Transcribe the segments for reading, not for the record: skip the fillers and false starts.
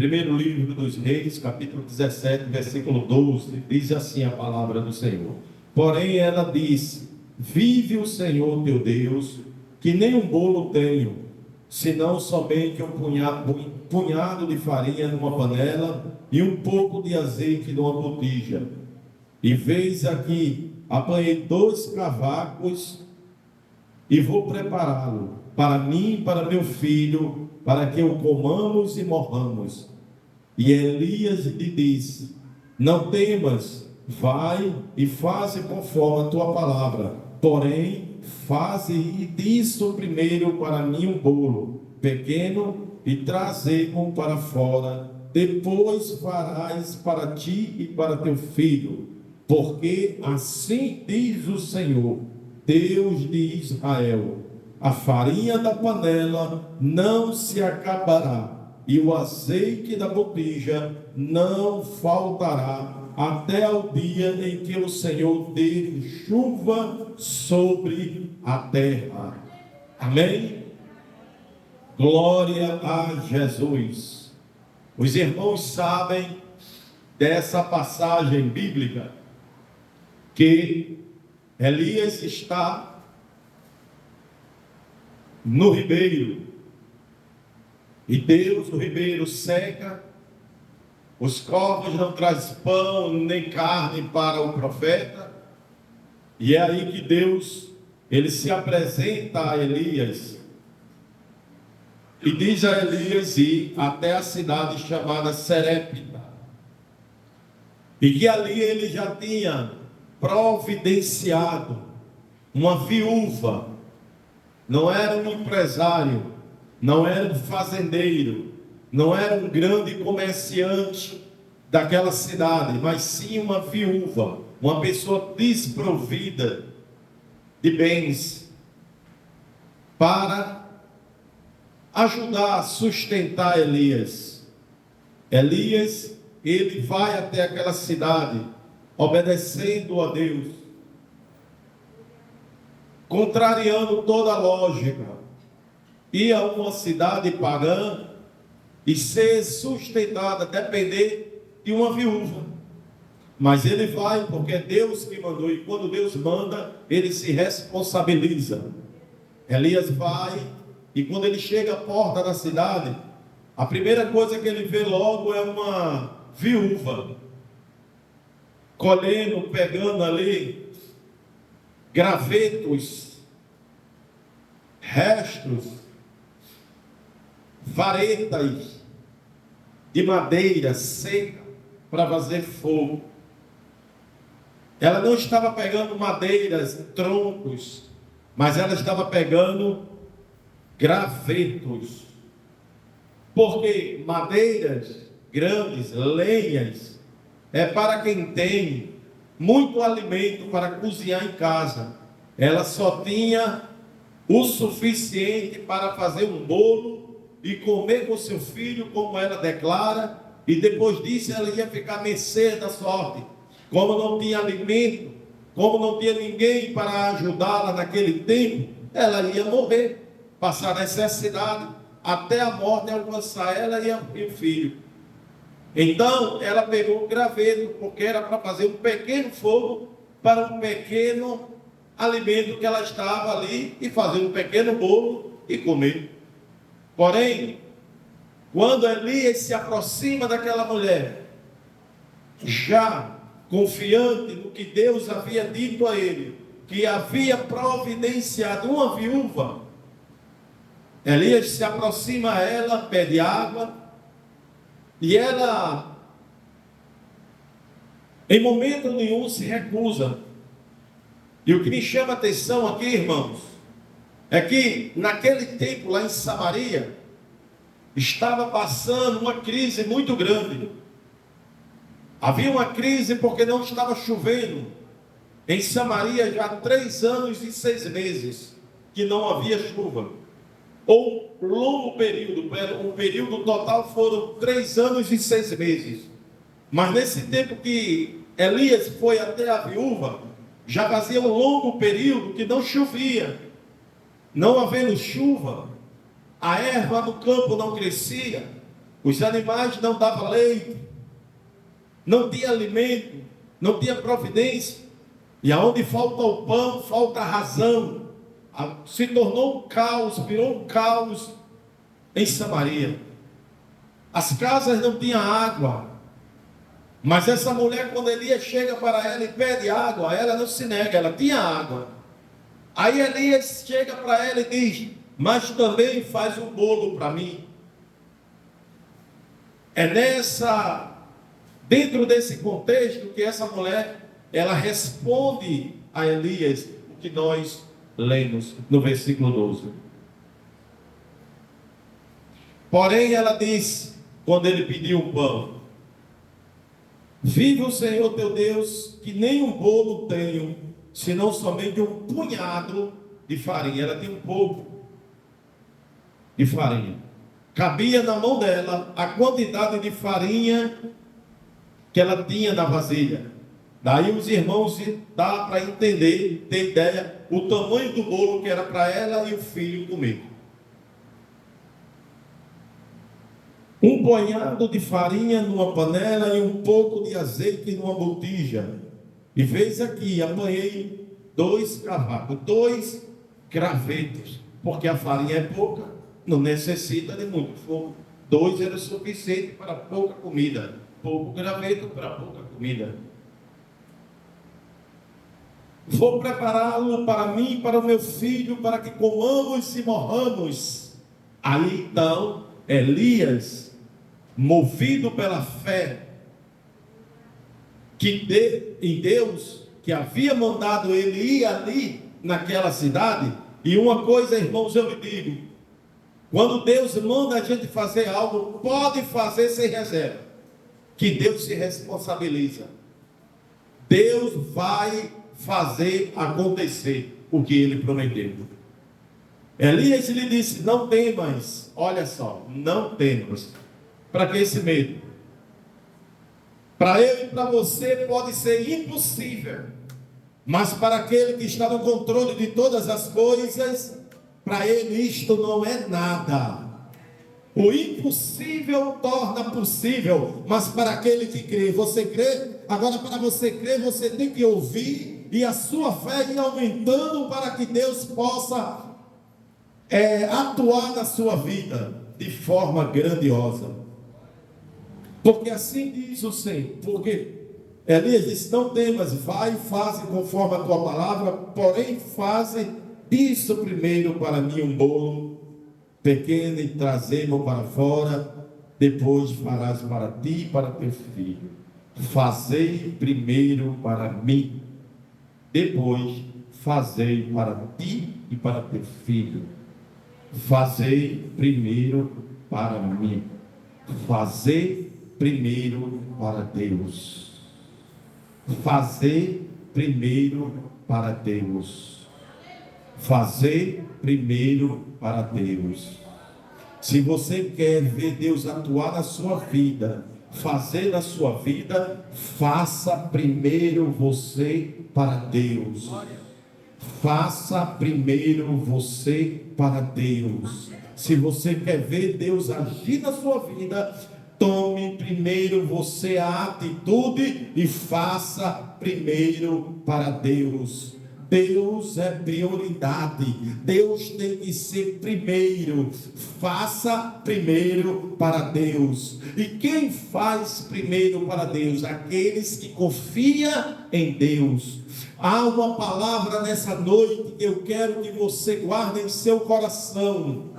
Primeiro livro dos Reis, capítulo 17, versículo 12, diz assim a palavra do Senhor. Porém ela disse: vive o Senhor teu Deus, que nem um bolo tenho, senão somente um punhado de farinha numa panela e um pouco de azeite numa botija. E veis aqui, apanhei 2 cavacos e vou prepará-lo para mim e para meu filho, para que o comamos e morramos. E Elias lhe disse: não temas, vai e faze conforme a tua palavra. Porém, faze disso primeiro para mim um bolo pequeno e traze-o para fora. Depois farás para ti e para teu filho, porque assim diz o Senhor, Deus de Israel: a farinha da panela não se acabará, e o azeite da botija não faltará, até ao dia em que o Senhor dê chuva sobre a terra. Amém? Glória a Jesus. Os irmãos sabem dessa passagem bíblica que Elias está no ribeiro, e Deus, o ribeiro, seca, os corvos não trazem pão nem carne para o profeta, e é aí que Deus, ele se apresenta a Elias, e diz a Elias ir até a cidade chamada Serepta, e que ali ele já tinha providenciado uma viúva, não era um empresário, não era um fazendeiro, não era um grande comerciante daquela cidade, mas sim uma viúva, uma pessoa desprovida de bens, para ajudar a sustentar Elias. Elias, ele vai até aquela cidade, obedecendo a Deus, contrariando toda a lógica, ir a uma cidade pagã e ser sustentada, depender de uma viúva. Mas ele vai porque é Deus que mandou, e quando Deus manda, ele se responsabiliza. Elias vai, e quando ele chega à porta da cidade, a primeira coisa que ele vê logo é uma viúva colhendo, pegando ali gravetos, restos, varetas de madeira seca para fazer fogo. Ela não estava pegando madeiras, troncos, mas ela estava pegando gravetos. Porque madeiras grandes, lenhas, é para quem tem muito alimento para cozinhar em casa. Ela só tinha o suficiente para fazer um bolo e comer com seu filho, como ela declara, e depois disso ela ia ficar à mercê da sorte. Como não tinha alimento, como não tinha ninguém para ajudá-la naquele tempo, ela ia morrer, passar necessidade, até a morte alcançar ela e o filho. Então ela pegou um graveto, porque era para fazer um pequeno fogo para um pequeno alimento que ela estava ali, e fazer um pequeno bolo e comer. Porém, quando Elias se aproxima daquela mulher, já confiante no que Deus havia dito a ele, que havia providenciado uma viúva, Elias se aproxima a ela, pede água, e ela, em momento nenhum, se recusa. E o que me chama a atenção aqui, irmãos, é que naquele tempo lá em Samaria, estava passando uma crise muito grande. Havia uma crise porque não estava chovendo. Em Samaria já há 3 anos e 6 meses que não havia chuva. Ou longo período, o período total foram 3 anos e 6 meses. Mas nesse tempo que Elias foi até a viúva, já fazia um longo período que não chovia. Não havendo chuva, a erva no campo não crescia, Os animais não davam leite, não tinha alimento, não tinha providência. E aonde falta o pão, falta a razão. Se tornou um caos, virou um caos em Samaria. As casas não tinham água. Mas essa mulher, quando Elias chega para ela e pede água, ela não se nega, ela tinha água. Aí Elias chega para ela e diz: mas também faz um bolo para mim. É dentro desse contexto que essa mulher, ela responde a Elias o que nós lemos no versículo 12. Porém ela disse, quando ele pediu o pão: vive o Senhor teu Deus, que nem um bolo tenho, senão somente um punhado de farinha. Ela tinha um pouco de farinha. Cabia na mão dela a quantidade de farinha que ela tinha na vasilha. Daí os irmãos dá para entender, ter ideia, o tamanho do bolo que era para ela e o filho comer. Um punhado de farinha numa panela e um pouco de azeite numa botija. E veis aqui, apanhei 2 cavacos, 2 gravetos, porque a farinha é pouca, não necessita de muito fogo. 2 era suficiente para pouca comida, pouco graveto para pouca comida. Vou prepará-lo para mim e para o meu filho, para que comamos e morramos. Aí então, Elias, movido pela fé em Deus, que havia mandado ele ir ali naquela cidade. E uma coisa, irmãos, eu lhe digo: quando Deus manda a gente fazer algo, pode fazer sem reserva, que Deus se responsabiliza. Deus vai fazer acontecer o que ele prometeu. Elias lhe disse: não temas. Olha só, não temas. Para que esse medo? Para eu e para você pode ser impossível, mas para aquele que está no controle de todas as coisas, para ele isto não é nada. O impossível torna possível, mas para aquele que crê, você crê? Agora, para você crer, você tem que ouvir e a sua fé ir aumentando para que Deus possa atuar na sua vida de forma grandiosa. Porque assim diz o Senhor. Porque Elias disse: não temas, vai e faze conforme a tua palavra, porém faze isso primeiro para mim um bolo pequeno e trazei-mo para fora, depois farás para ti e para teu filho. Fazei primeiro para mim, depois fazei para ti e para teu filho. Fazei primeiro para mim. Fazei primeiro para Deus. Fazer primeiro para Deus. Fazer primeiro para Deus. Se você quer ver Deus atuar na sua vida, fazer na sua vida, faça primeiro você para Deus. Faça primeiro você para Deus. Se você quer ver Deus agir na sua vida, tome primeiro você a atitude e faça primeiro para Deus. Deus é prioridade. Deus tem que ser primeiro. Faça primeiro para Deus. E quem faz primeiro para Deus? Aqueles que confiam em Deus. Há uma palavra nessa noite que eu quero que você guarde em seu coração.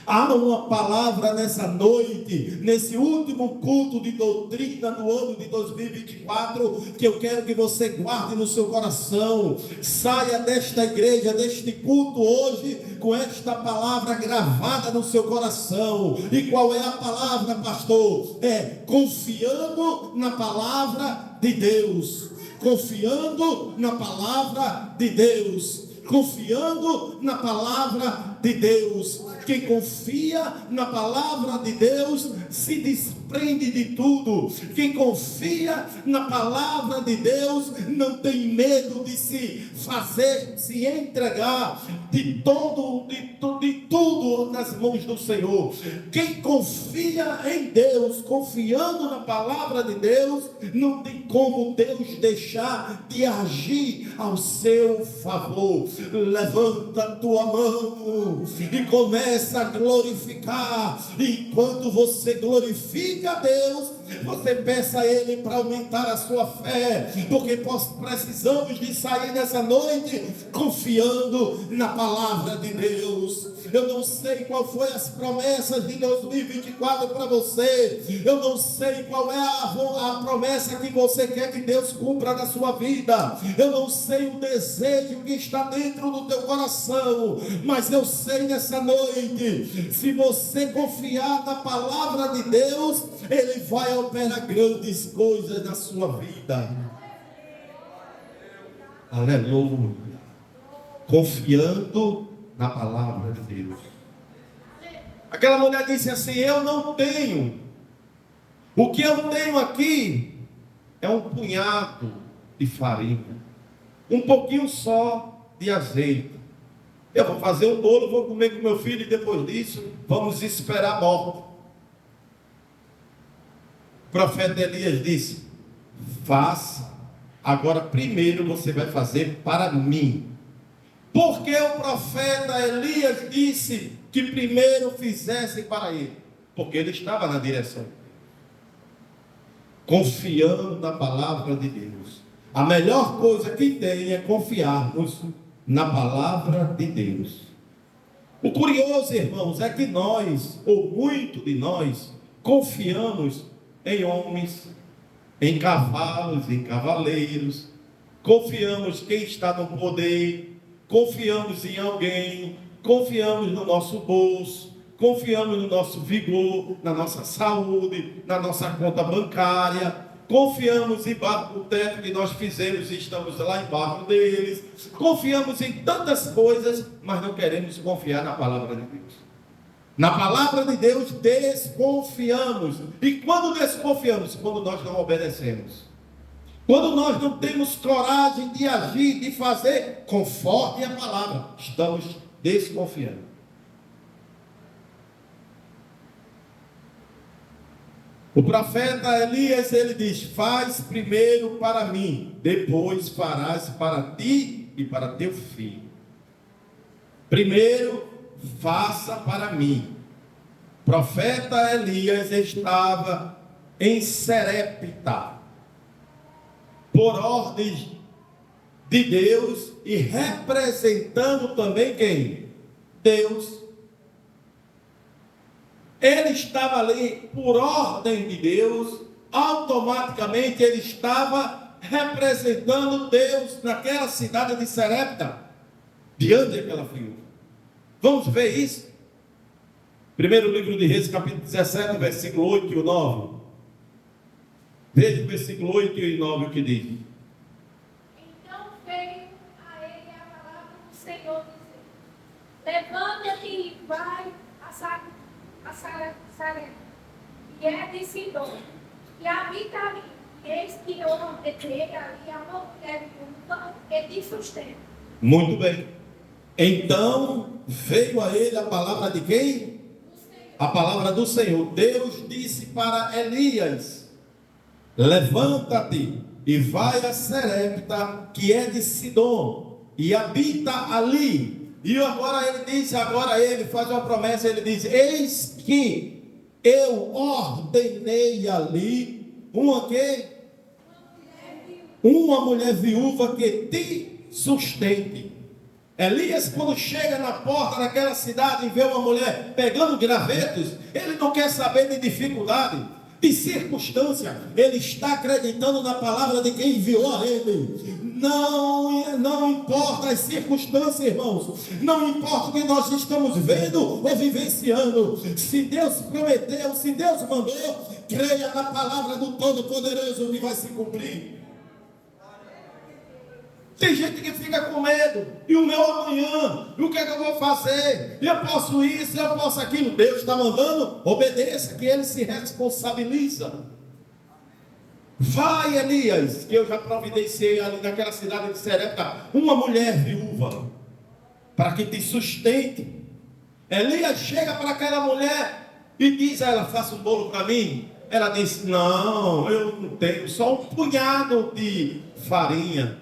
Há uma palavra nessa noite, nesse último culto de doutrina do ano de 2024, que eu quero que você guarde no seu coração. Saia desta igreja, deste culto hoje, com esta palavra gravada no seu coração. E qual é a palavra, pastor? É confiando na palavra de Deus. Confiando na palavra de Deus. Confiando na palavra de Deus. Quem confia na palavra de Deus se desprende de tudo. Quem confia na palavra de Deus não tem medo de se entregar de tudo nas mãos do Senhor. Quem confia em Deus, confiando na palavra de Deus, não tem como Deus deixar de agir ao seu favor. Levanta a tua mão e começa a glorificar. Enquanto você glorifica a Deus, você peça a Ele para aumentar a sua fé, porque precisamos de sair nessa noite confiando na palavra de Deus. Eu não sei qual foi as promessas de 2024 para você. Eu não sei qual é a promessa que você quer que Deus cumpra na sua vida. Eu não sei o desejo que está dentro do teu coração, mas eu sei nessa noite, se você confiar na palavra de Deus, Ele vai operar grandes coisas na sua vida. Aleluia. Confiando na palavra de Deus. Aquela mulher disse assim: eu não tenho. O que eu tenho aqui é um punhado de farinha, um pouquinho só de azeite. Eu vou fazer um bolo, vou comer com meu filho e depois disso vamos esperar a morte. O profeta Elias disse: faça. Agora primeiro você vai fazer para mim. Porque o profeta Elias disse que primeiro fizessem para ele? Porque ele estava na direção, confiando na palavra de Deus. A melhor coisa que tem é confiarmos na palavra de Deus. O curioso, irmãos, é que nós, ou muito de nós, confiamos em homens, em cavalos, em cavaleiros, confiamos quem está no poder, confiamos em alguém, confiamos no nosso bolso, confiamos no nosso vigor, na nossa saúde, na nossa conta bancária, confiamos embaixo do teto que nós fizemos e estamos lá embaixo deles, confiamos em tantas coisas, mas não queremos confiar na palavra de Deus. Na palavra de Deus desconfiamos. E quando desconfiamos? Quando nós não obedecemos. Quando nós não temos coragem de agir, de fazer conforme a palavra, estamos desconfiando. O profeta Elias, ele diz: faz primeiro para mim, depois farás para ti e para teu filho. Primeiro, faça para mim. O profeta Elias estava em Serepta, por ordem de Deus e representando também quem? Deus. Ele estava ali por ordem de Deus, automaticamente ele estava representando Deus naquela cidade de Serepta, diante daquela viúva. Vamos ver isso? Primeiro livro de Reis, capítulo 17, versículo 8 e 9. Veja o versículo 8 e 9 o que diz. Então veio a ele a palavra do Senhor, dizendo: levanta-te e vai a Sarepta, que é de Sidom, e habita ali. Eis que eu entrei ali a uma mulher viúva que te sustenta. Muito bem. Então veio a ele a palavra de quem? A palavra do Senhor. Deus disse para Elias: levanta-te e vai a Serepta, que é de Sidom, e habita ali. E agora ele diz, agora ele faz uma promessa, ele diz: eis que eu ordenei ali uma que? Uma mulher viúva que te sustente. Elias, quando chega na porta daquela cidade e vê uma mulher pegando gravetos, ele não quer saber de dificuldade, de circunstância. Ele está acreditando na palavra de quem enviou a ele. Não importa as circunstâncias, irmãos. Não importa o que nós estamos vendo ou vivenciando. Se Deus prometeu, se Deus mandou, creia na palavra do Todo-Poderoso que vai se cumprir. Tem gente que fica com medo. E o meu amanhã? E o que é que eu vou fazer? Eu posso isso, eu posso aquilo. Deus está mandando, obedeça, que ele se responsabiliza. Vai, Elias, que eu já providenciei ali naquela cidade de Serepta, uma mulher viúva, para que te sustente. Elias chega para aquela mulher e diz a ela: faça um bolo para mim. Ela disse: não, eu não tenho, só um punhado de farinha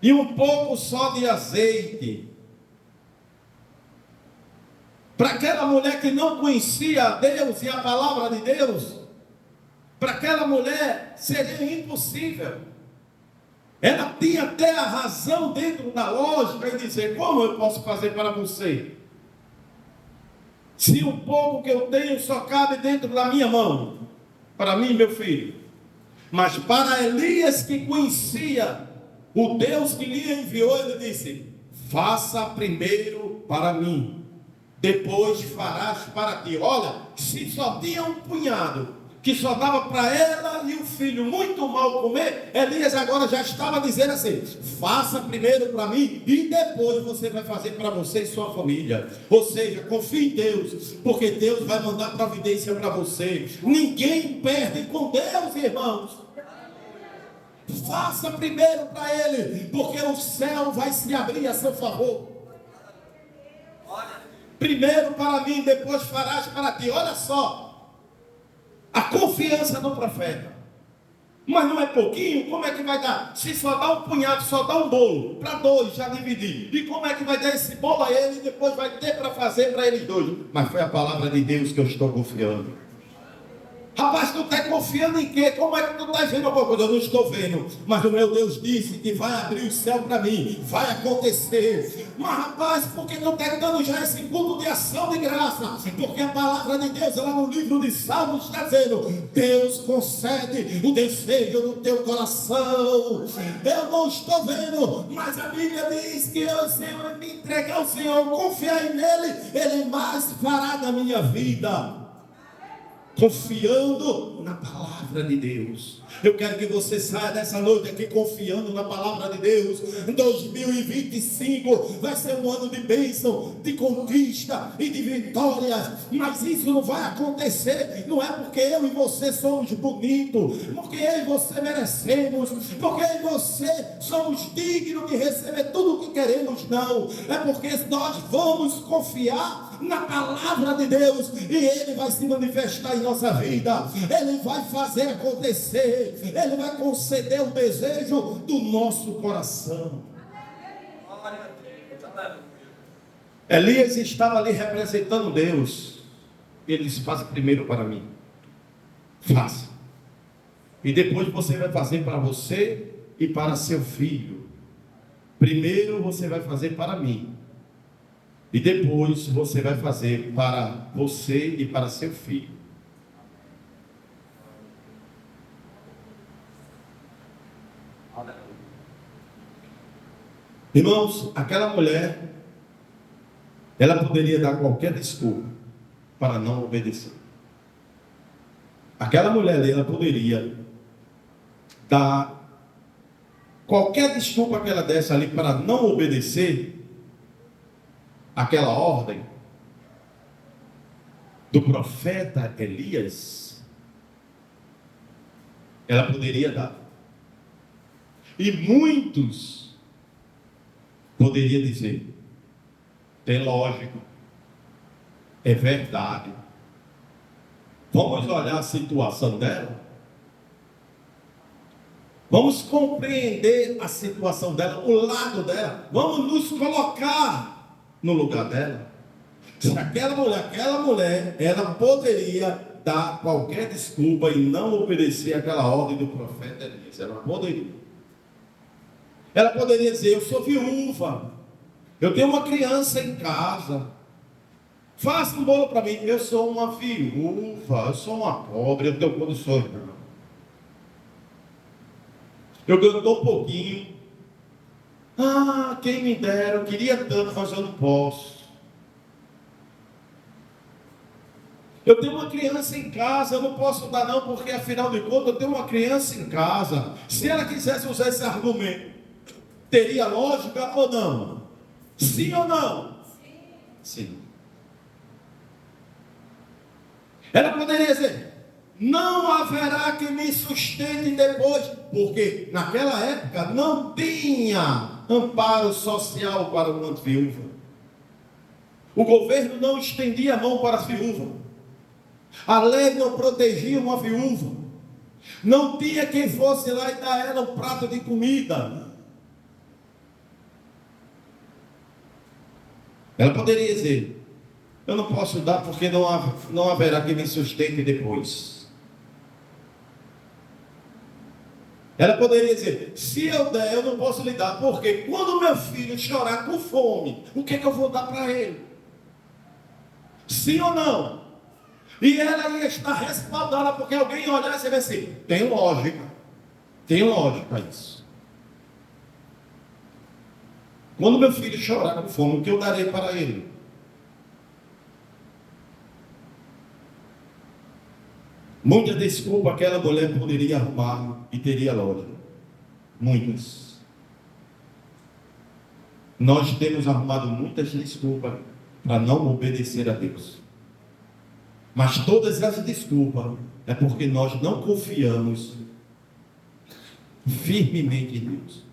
e um pouco só de azeite. Para aquela mulher que não conhecia a Deus e a palavra de Deus, para aquela mulher seria impossível. Ela tinha até a razão dentro da lógica e dizer: como eu posso fazer para você? Se o pouco que eu tenho só cabe dentro da minha mão, para mim, meu filho. Mas para Elias, que conhecia o Deus que lhe enviou, ele disse: faça primeiro para mim, depois farás para ti. Olha, se só tinha um punhado, que só dava para ela e o filho muito mal comer, Elias agora já estava dizendo assim: faça primeiro para mim e depois você vai fazer para você e sua família. Ou seja, confie em Deus, porque Deus vai mandar providência para você. Ninguém perde com Deus, irmãos. Faça primeiro para Ele, porque o céu vai se abrir a seu favor. Primeiro para mim, depois farás para ti. Olha só, a confiança do profeta. Mas não é pouquinho, como é que vai dar? Se só dá um punhado, só dá um bolo, para dois já dividir. E como é que vai dar esse bolo a ele e depois vai ter para fazer para eles dois? Mas foi a palavra de Deus que eu estou confiando. Rapaz, tu está confiando em quê? Como é que tu está vendo alguma coisa? Eu não estou vendo. Mas o meu Deus disse que vai abrir o céu para mim. Vai acontecer. Mas rapaz, por que tu está dando já esse culto de ação de graça? Porque a palavra de Deus, lá no livro de Salmos, está dizendo: Deus concede o desejo do teu coração. Eu não estou vendo, mas a Bíblia diz que eu, se eu me entregar ao Senhor, confiar nele, Ele mais fará na minha vida. Confiando na palavra de Deus. Eu quero que você saia dessa noite aqui confiando na palavra de Deus. 2025 vai ser um ano de bênção, de conquista e de vitórias. Mas isso não vai acontecer. Não é porque eu e você somos bonitos, porque eu e você merecemos, porque eu e você somos dignos de receber tudo o que queremos. Não, é porque nós vamos confiar na palavra de Deus e Ele vai se manifestar em nossa vida. Ele vai fazer acontecer. Ele vai conceder o desejo do nosso coração. Elias estava ali representando Deus. Ele disse: faça primeiro para mim. Faça. E depois você vai fazer para você e para seu filho. Primeiro você vai fazer para mim. E depois você vai fazer para você e para seu filho. Irmãos, aquela mulher, ela poderia dar qualquer desculpa para não obedecer. Aquela mulher ali, ela poderia dar qualquer desculpa que ela desse ali para não obedecer aquela ordem do profeta Elias. Ela poderia dar. E muitos poderiam dizer: tem lógica, é verdade. Vamos olhar a situação dela. Vamos compreender a situação dela, o lado dela. Vamos nos colocar no lugar dela. Se aquela mulher, ela poderia dar qualquer desculpa e não obedecer aquela ordem do profeta Elias. Ela poderia. Ela poderia dizer: eu sou viúva, eu tenho uma criança em casa, faça um bolo para mim. Eu sou uma viúva, eu sou uma pobre, eu tenho condições. Eu ganho um pouquinho. Ah, quem me dera, eu queria tanto, mas eu não posso. Eu tenho uma criança em casa, eu não posso dar não, porque afinal de contas eu tenho uma criança em casa. Se ela quisesse usar esse argumento, Teria lógica ou não? Sim ou não? Sim. Ela poderia dizer: não haverá que me sustente depois, porque naquela época não tinha amparo social para uma viúva. O governo não estendia a mão para a viúva. A lei não protegia uma viúva. Não tinha quem fosse lá e dar a ela um prato de comida. Ela poderia dizer: eu não posso dar porque não haverá quem me sustente depois. Ela poderia dizer: se eu der, eu não posso lhe dar, porque quando meu filho chorar com fome, o que é que eu vou dar para ele? Sim ou não? E ela ia estar respaldada, porque alguém ia olhar e dizer assim: tem lógica isso. Quando meu filho chorar com fome, o que eu darei para ele? Muita desculpa aquela mulher poderia arrumar e teria lógica. Muitas. Nós temos arrumado muitas desculpas para não obedecer a Deus. Mas todas as desculpas é porque nós não confiamos firmemente em Deus.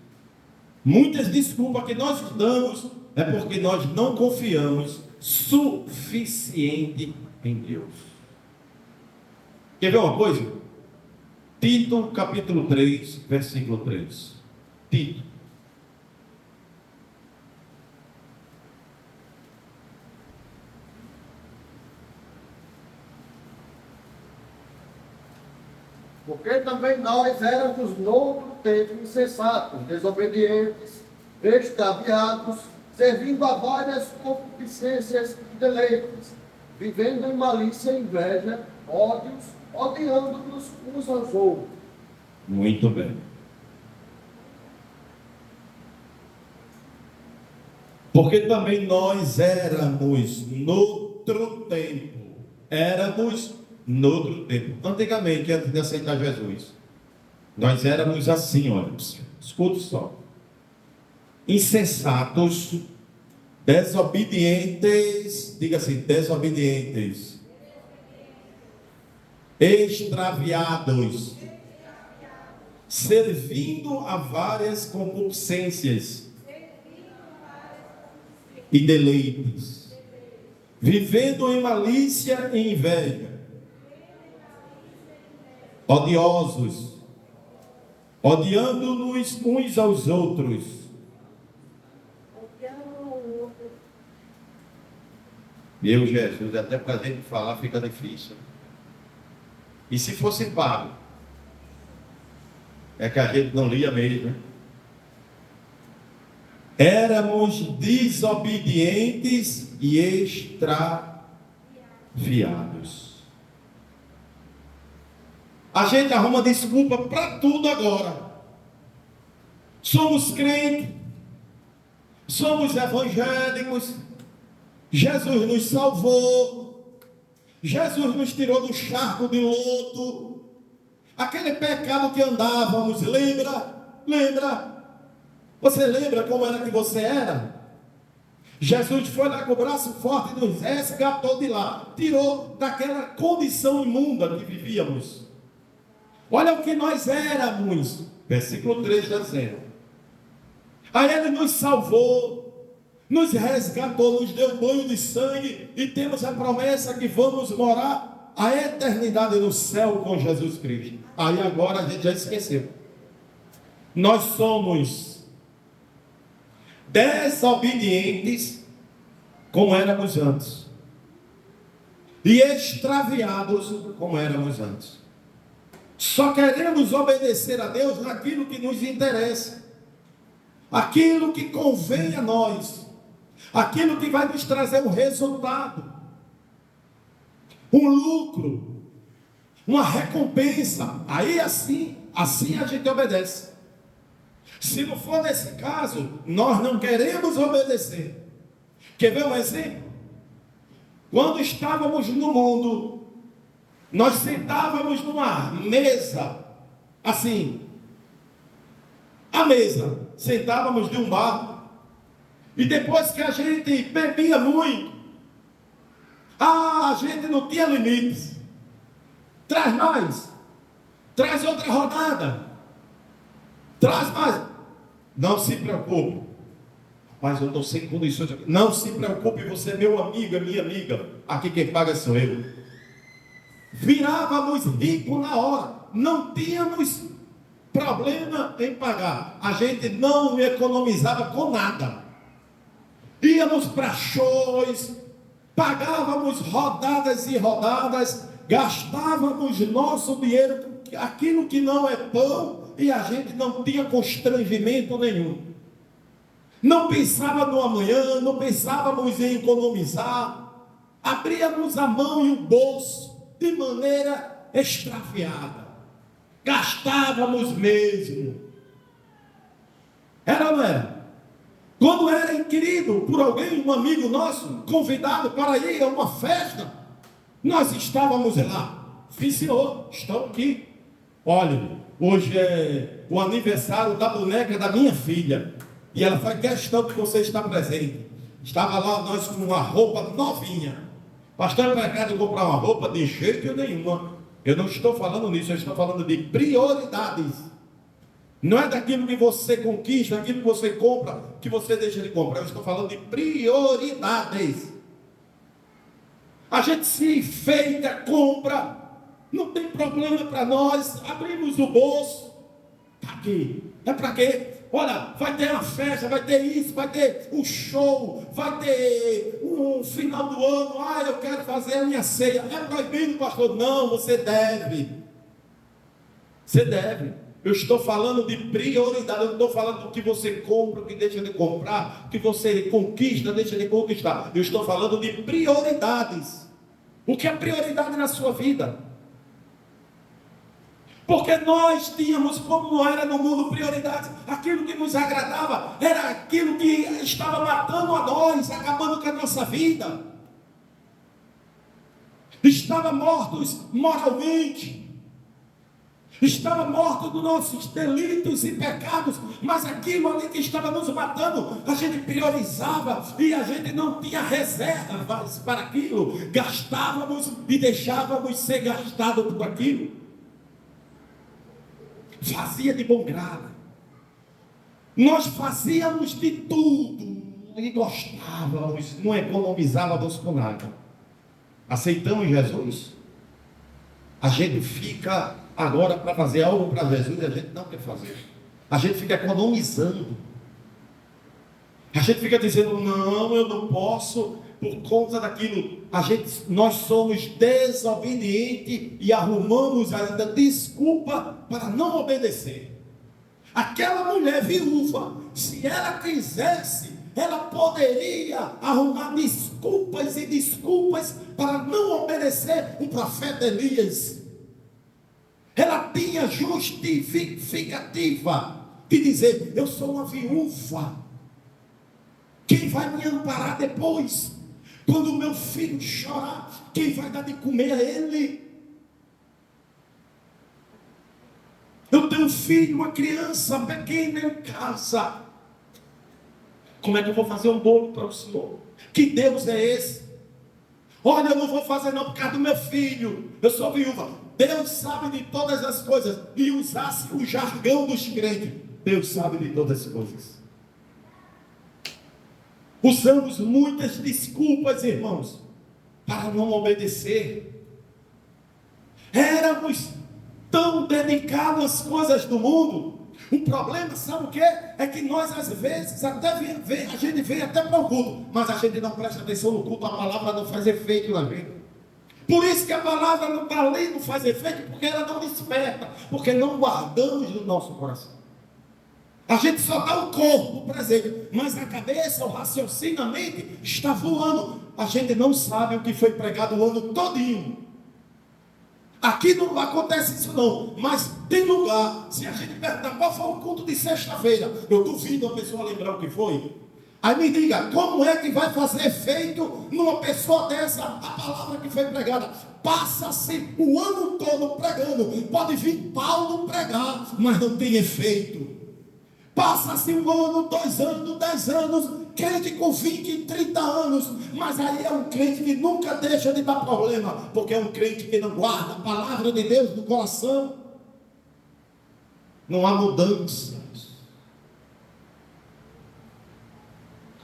Muitas desculpas que nós damos é porque nós não confiamos suficiente em Deus. Quer ver uma coisa? Tito capítulo 3, versículo 3. Tito. Porque também nós éramos noutro tempo insensatos, desobedientes, extraviados, servindo a várias concupiscências e deleites, vivendo em malícia e inveja, ódios, odiando-nos uns aos outros. Muito bem. Porque também nós éramos noutro tempo. Antigamente, antes de aceitar Jesus, nós éramos assim, olha, escuta só. Insensatos, desobedientes, diga assim, desobedientes, extraviados, servindo a várias concupiscências e deleites, vivendo em malícia e inveja, odiosos, odiando-nos uns aos outros. Meu Jesus, até para a gente falar fica difícil. E se fosse pago? É que a gente não lia mesmo, né? Éramos desobedientes e extraviados. A gente arruma desculpa para tudo agora. Somos crentes, somos evangélicos, Jesus nos salvou, Jesus nos tirou do charco de lodo, aquele pecado que andávamos, lembra? Você lembra como era que você era? Jesus foi lá com o braço forte e nos resgatou de lá, tirou daquela condição imunda que vivíamos. Olha o que nós éramos, versículo 3 está dizendo. Aí Ele nos salvou, nos resgatou, nos deu banho de sangue e temos a promessa que vamos morar a eternidade no céu com Jesus Cristo. Aí agora a gente já esqueceu. Nós somos desobedientes como éramos antes e extraviados como éramos antes. Só queremos obedecer a Deus naquilo que nos interessa, aquilo que convém a nós, aquilo que vai nos trazer um resultado, um lucro, uma recompensa. Aí assim a gente obedece. Se não for nesse caso, nós não queremos obedecer. Quer ver um exemplo? Quando estávamos no mundo, nós sentávamos numa mesa, assim, à mesa, sentávamos de um bar, e depois que a gente bebia muito, a gente não tinha limites. Traz mais, traz outra rodada, traz mais. Não se preocupe, mas eu estou sem condições aqui. Não se preocupe, você é meu amigo, é minha amiga. Aqui quem paga sou eu. Virávamos ricos na hora, não tínhamos problema em pagar. A gente não economizava com nada. Íamos para shows, pagávamos rodadas e rodadas, gastávamos nosso dinheiro com aquilo que não é pão, e a gente não tinha constrangimento nenhum. Não pensava no amanhã, não pensávamos em economizar. Abríamos a mão e o bolso de maneira extraviada. Gastávamos mesmo. Era ou não era? Quando era inquirido por alguém, um amigo nosso, convidado para ir a uma festa, nós estávamos lá. Sim, senhor, estão aqui. Olha, hoje é o aniversário da boneca da minha filha. E ela faz questão que você está presente. Estava lá nós com uma roupa novinha. Pastor, precado eu comprar uma roupa de jeito nenhuma. Eu não estou falando nisso, eu estou falando de prioridades. Não é daquilo que você conquista, daquilo que você compra, que você deixa de comprar. Eu estou falando de prioridades. A gente se enfeita, compra, não tem problema para nós, abrimos o bolso. Para quê? É para quê? Olha, vai ter uma festa, vai ter isso, vai ter um show, vai ter um final do ano. Ah, eu quero fazer a minha ceia. É proibido, pastor? Não, você deve. Você deve. Eu estou falando de prioridade. Eu não estou falando do que você compra, o que deixa de comprar, o que você conquista, deixa de conquistar. Eu estou falando de prioridades. O que é prioridade na sua vida? Porque nós tínhamos, como não era no mundo, prioridades. Aquilo que nos agradava era aquilo que estava matando a nós, acabando com a nossa vida. Estava mortos moralmente. Estava morto dos nossos delitos e pecados. Mas aquilo ali que estava nos matando, a gente priorizava e a gente não tinha reservas para aquilo. Gastávamos e deixávamos ser gastado por aquilo. Fazia de bom grado. Nós fazíamos de tudo e gostávamos, não economizávamos com nada. Aceitamos Jesus. A gente fica agora para fazer algo para Jesus e a gente não quer fazer. A gente fica economizando. A gente fica dizendo, não, eu não posso por conta daquilo. Nós somos desobedientes e arrumamos ainda desculpa para não obedecer. Aquela mulher viúva, se ela quisesse, ela poderia arrumar desculpas e desculpas para não obedecer o profeta Elias. Ela tinha justificativa de dizer, eu sou uma viúva. Quem vai me amparar depois? Quando o meu filho chorar, quem vai dar de comer a ele? Eu tenho um filho, uma criança pequena em casa. Como é que eu vou fazer um bolo para o senhor? Que Deus é esse? Olha, eu não vou fazer não por causa do meu filho. Eu sou viúva. Deus sabe de todas as coisas. E usasse o jargão dos crentes. Deus sabe de todas as coisas. Usamos muitas desculpas, irmãos, para não obedecer. Éramos tão dedicados às coisas do mundo. O problema, sabe o que é? É que nós às vezes até a gente vem até para o culto, mas a gente não presta atenção no culto, a palavra não faz efeito na vida. Por isso que a palavra não está ali, não faz efeito, porque ela não desperta, porque não guardamos no nosso coração. A gente só dá o corpo presente, mas a cabeça, o raciocínio, a mente está voando. A gente não sabe o que foi pregado o ano todinho. Aqui não acontece isso não, mas tem lugar. Se a gente perguntar qual foi o culto de sexta-feira, eu duvido a pessoa lembrar o que foi. Aí me diga, como é que vai fazer efeito numa pessoa dessa a palavra que foi pregada? Passa-se o ano todo pregando. Pode vir Paulo pregar, mas não tem efeito. Passa-se 1 ano, 2 anos, 10 anos, crente com 20, 30 anos, mas aí é um crente que nunca deixa de dar problema, porque é um crente que não guarda a palavra de Deus no coração. Não há mudanças.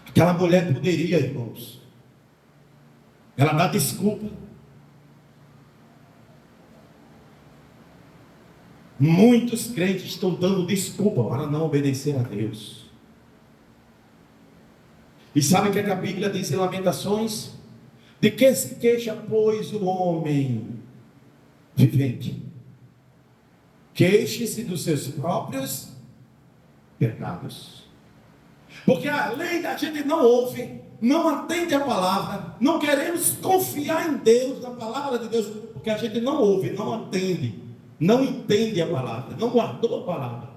Aquela mulher poderia, irmãos, ela dá desculpa. Muitos crentes estão dando desculpa para não obedecer a Deus. E sabe o que a Bíblia diz em Lamentações? De que se queixa, pois, o homem vivente? Queixe-se dos seus próprios pecados. Porque além da gente não ouve, não atende a palavra, não queremos confiar em Deus, na palavra de Deus, porque a gente não ouve, não atende, não entende a palavra, não guardou a palavra.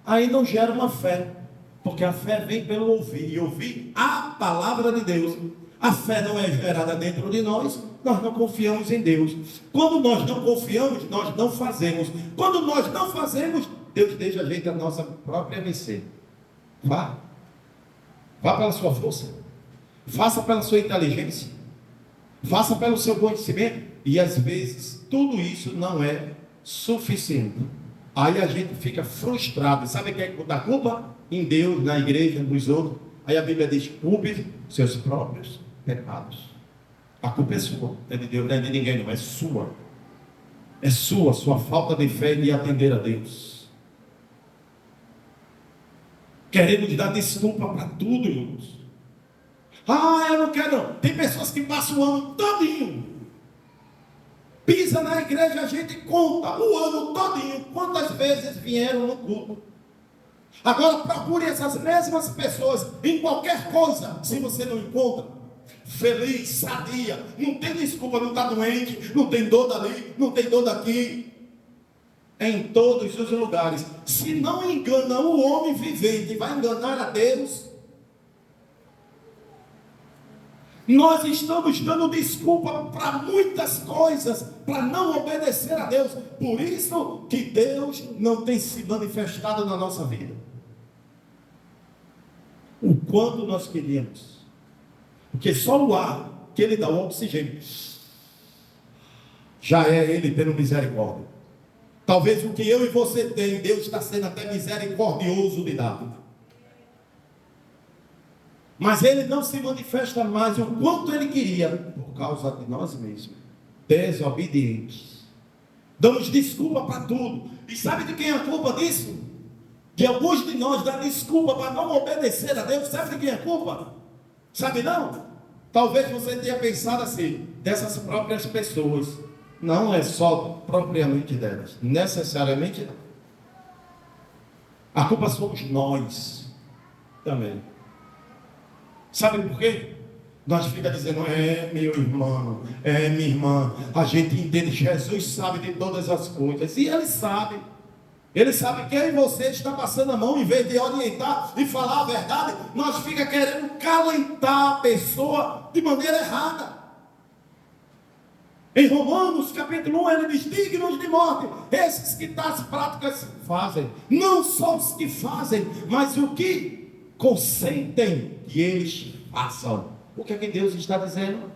Aí não gera uma fé, porque a fé vem pelo ouvir, e ouvir a palavra de Deus. A fé não é gerada dentro de nós não confiamos em Deus. Quando nós não confiamos, nós não fazemos. Quando nós não fazemos, Deus deixa a gente a nossa própria mercê. Vá pela sua força, faça pela sua inteligência, faça pelo seu conhecimento, e às vezes tudo isso não é suficiente. Aí a gente fica frustrado. Sabe quem é que dá culpa? Em Deus, na igreja, nos outros. Aí a Bíblia diz: culpe seus próprios pecados. A culpa é sua, não é de Deus, não é de ninguém, não, é sua. É sua falta de fé de atender a Deus. Queremos dar desculpa para tudo, irmãos. Eu não quero não. Tem pessoas que passam o ano todinho, pisa na igreja, a gente conta o ano todinho quantas vezes vieram no culto. Agora procure essas mesmas pessoas em qualquer coisa. Se você não encontra, feliz, sadia, não tem desculpa, não está doente, não tem dor dali, não tem dor daqui. Em todos os lugares. Se não engana o homem vivente, vai enganar a Deus. Nós estamos dando desculpa para muitas coisas, para não obedecer a Deus. Por isso que Deus não tem se manifestado na nossa vida. O quanto nós queríamos. Porque só o ar que Ele dá, o oxigênio, já é Ele tendo misericórdia. Talvez o que eu e você tem, Deus está sendo até misericordioso de dar. Mas Ele não se manifesta mais o quanto Ele queria, por causa de nós mesmos, desobedientes. Damos desculpa para tudo. E sabe de quem é a culpa disso? De alguns de nós dar desculpa para não obedecer a Deus. Sabe de quem é a culpa? Sabe não? Talvez você tenha pensado assim, dessas próprias pessoas. Não é só propriamente delas, necessariamente não. A culpa somos nós também. Sabe por quê? Nós ficamos dizendo: meu irmão, minha irmã. A gente entende, Jesus sabe de todas as coisas, e Ele sabe. Ele sabe que eu e você está passando a mão, em vez de orientar e falar a verdade, nós ficamos querendo calentar a pessoa de maneira errada. Em Romanos capítulo 1 ele diz: dignos de morte, esses que tais práticas fazem, não só os que fazem, mas o que consentem que eles façam. O que é que Deus está dizendo?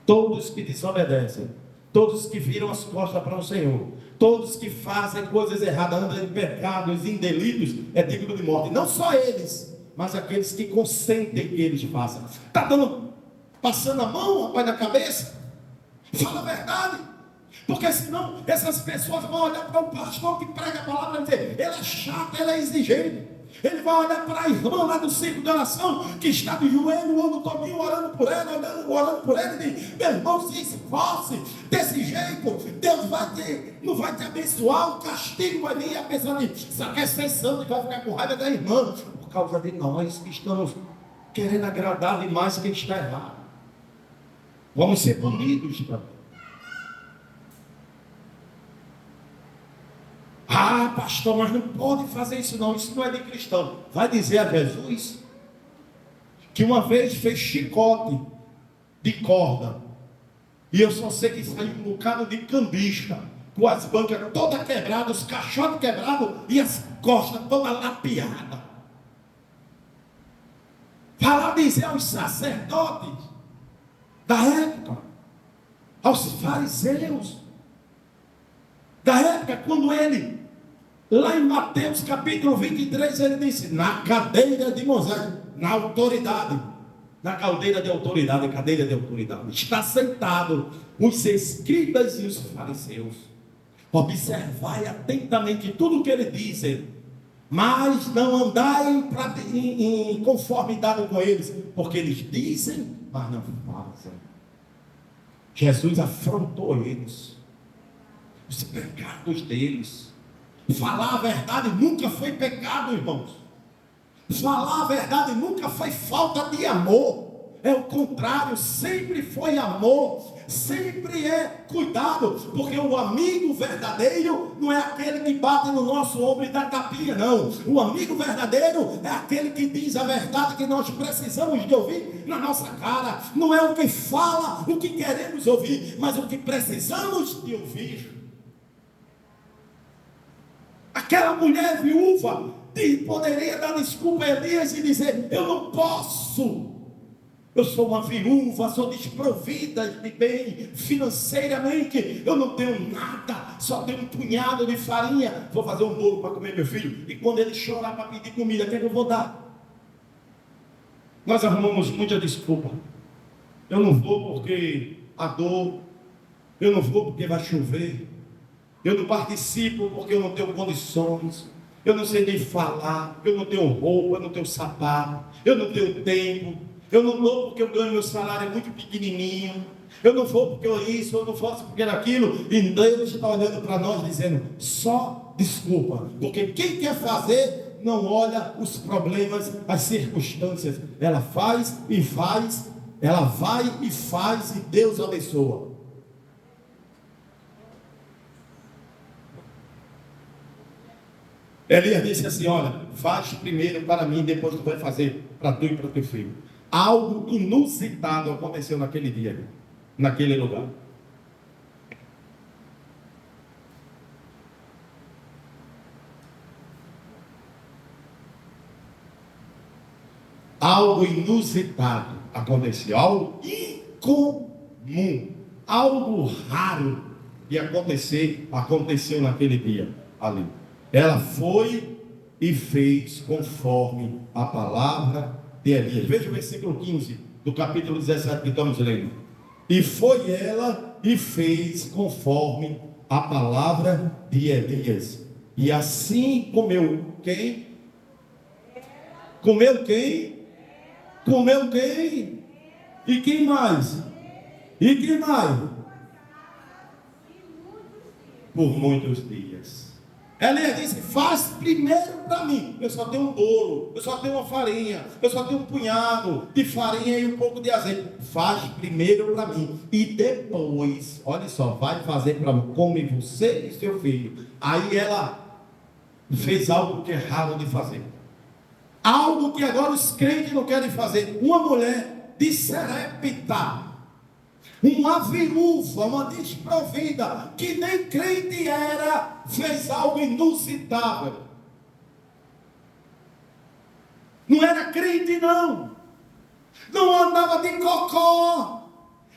Todos que desobedecem, todos que viram as costas para o Senhor, todos que fazem coisas erradas, andam em pecados, em delitos, é digno de morte. Não só eles, mas aqueles que consentem que eles façam. Está passando a mão, rapaz, na cabeça? Fala a verdade, porque senão essas pessoas vão olhar para o pastor que prega a palavra e dizer: ele é chato, ele é exigente. Ele vai olhar para a irmã lá do círculo de oração, que está de joelho o ano todinho orando por ela, orando por ele, e diz: meu irmão, se esforce desse jeito, Deus não vai te abençoar, o castigo vai vir. A pessoa diz: só quer ser santo e vai ficar com raiva da irmã, por causa de nós que estamos querendo agradar demais quem está errado. Vamos ser punidos também. Pastor, mas não pode fazer isso não. Isso não é de cristão. Vai dizer a Jesus que uma vez fez chicote de corda, e eu só sei que saiu um bocado de cambicha, com as bancas todas quebradas, os caixotes quebrados e as costas todas lapiadas. para dizer aos sacerdotes da época, aos fariseus da época, quando ele, lá em Mateus capítulo 23, ele disse, na cadeira de Moisés, na autoridade, na cadeira de autoridade, está sentado os escribas e os fariseus. Observai atentamente tudo o que ele diz, mas não andai em conformidade com eles, porque eles dizem, mas não fazem. Jesus afrontou eles, os pecados deles. Falar a verdade nunca foi pecado, irmãos. Falar a verdade nunca foi falta de amor. É o contrário, sempre foi amor, sempre é cuidado, porque o amigo verdadeiro não é aquele que bate no nosso ombro e dá tapinha, não. O amigo verdadeiro é aquele que diz a verdade que nós precisamos de ouvir na nossa cara. Não é o que fala o que queremos ouvir, mas o que precisamos de ouvir. Aquela mulher viúva poderia dar desculpa a Elias e dizer, eu não posso. Eu sou uma viúva, sou desprovida de bem financeiramente, eu não tenho nada, só tenho um punhado de farinha, vou fazer um bolo para comer meu filho, e quando ele chorar para pedir comida, o que é que eu vou dar? Nós arrumamos muita desculpa. Eu não vou porque a dor, eu não vou porque vai chover, eu não participo porque eu não tenho condições, eu não sei nem falar, eu não tenho roupa, eu não tenho sapato, eu não tenho tempo. Eu não vou porque eu ganho meu salário é muito pequenininho. Eu não vou porque eu isso, eu não faço porque aquilo. E Deus está olhando para nós dizendo, só desculpa. Porque quem quer fazer, não olha os problemas, as circunstâncias. Ela faz e faz, ela vai e faz e Deus abençoa. Elias disse assim, olha, faz primeiro para mim, depois tu vai fazer para tu e para teu filho. Algo inusitado aconteceu naquele dia, naquele lugar. Algo inusitado aconteceu, algo incomum, algo raro de acontecer, aconteceu naquele dia ali. Ela foi e fez conforme a palavra de Elias. Veja o versículo 15 do capítulo 17 que estamos lendo. E foi ela e fez conforme a palavra de Elias. E assim comeu quem? Comeu quem? Comeu quem? E quem mais? E quem mais? Por muitos dias. Elias disse, faz primeiro para mim. Eu só tenho um bolo, eu só tenho uma farinha, eu só tenho um punhado de farinha e um pouco de azeite. Faz primeiro para mim. E depois, olha só, vai fazer para mim, come você e seu filho. Aí ela fez algo que é raro de fazer. Algo que agora os crentes não querem fazer. Uma mulher de Serepta, uma viúva, uma desprovida, que nem crente era, fez algo inusitado. Não era crente não andava de cocó,